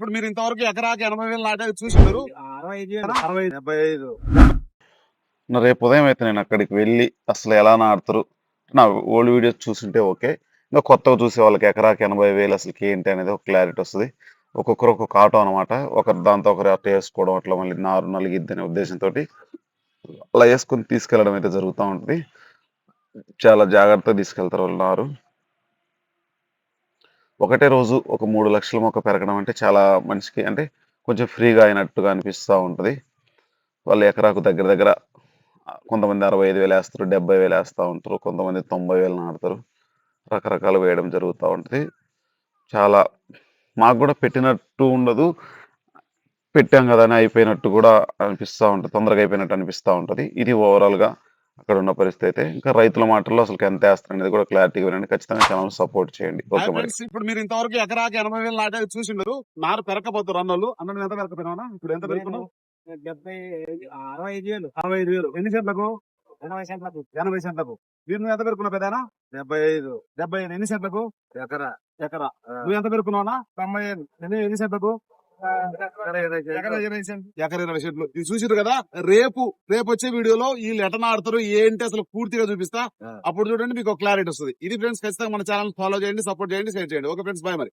ఇప్పుడు మీరు ఇంతవరకు ఎకరాకి 80,000 నాటే చూసినారు. 75 రేపు ఉదయం అయితే నేను అక్కడికి వెళ్ళి అసలు ఎలా నాటుతారు నా ఓల్డ్ వీడియోస్ చూసుంటే ఓకే. ఇంకా కొత్తగా చూసే వాళ్ళకి ఎకరాకి 80,000 అసలుకి ఏంటి అనేది ఒక క్లారిటీ వస్తుంది. ఒక్కొక్కరు ఒక్కొక్క ఆటో అనమాట. ఒకరు దాంతో ఒకరు అట్లా వేసుకోవడం అట్లా మళ్ళీ నారు నలిగిద్ది అనే ఉద్దేశంతో అలా వేసుకుని తీసుకెళ్ళడం అయితే జరుగుతూ ఉంటుంది. చాలా జాగ్రత్తగా తీసుకెళ్తారు వాళ్ళు నారు. ఒకటే రోజు ఒక 3 లక్షల మొక్క పెరగడం అంటే చాలా మనిషికి అంటే కొంచెం ఫ్రీగా అయినట్టుగా అనిపిస్తూ ఉంటుంది. వాళ్ళు ఎకరాకు దగ్గర దగ్గర కొంతమంది 65,000 వేస్తారు, 70,000 వేస్తూ ఉంటారు, కొంతమంది 90,000 నాటుతారు. రకరకాలు వేయడం జరుగుతూ ఉంటుంది. చాలా మాకు కూడా పెట్టినట్టు ఉండదు, పెట్టాం కదా అని అయిపోయినట్టు కూడా అనిపిస్తూ ఉంటుంది, తొందరగా అయిపోయినట్టు అనిపిస్తూ ఉంటుంది. ఇది ఓవరాల్గా అక్కడ ఉన్న పరిస్థితి అయితే. ఇంకా రైతుల మాటల్లో అసలు ఎంత వేస్తారు అనేది కూడా క్లారిటీగా వినండి. ఖచ్చితంగా ఛానల్ సపోర్ట్ చేయండి. ఓకే మరి. ఫ్రెండ్స్, ఇప్పుడు మీరు ఇంతవరకు ఎకరాకి 80,000 నాటే చూసినారు. నారు పెరకపోతారు అన్నోళ్ళు. అన్న ఎంత పెరకపోయినా ఇప్పుడు ఎంత పెరుగుతున్నావు? 65,000. ఎన్ని సెంట్లకు? 80 సెంట్లకు. మీరు నువ్వు ఎంత పెరుకున్నావు పెద్దనా? 75 ఎన్ని సెంట్లకు? ఎకరా ఎకరా. నువ్వు ఎంత పెరుకున్నావునా? 90 ఎన్ని సెంట్లకు? ఎకరా 20 ఎకర 20 సెంట్లు. ఇది చూసిరు కదా. రేపు వచ్చే వీడియోలో వీళ్ళు ఎట నాడతారు ఏంటి అసలు పూర్తిగా చూపిస్తా. అప్పుడు చూడండి మీకు క్లారిటీ వస్తుంది. ఇది ఫ్రెండ్స్, ఖచ్చితంగా మన ఛానల్ ఫాలో చేయండి, సపోర్ట్ చేయండి, షేర్ చేయండి. ఓకే ఫ్రెండ్స్, బాయ్ మరి.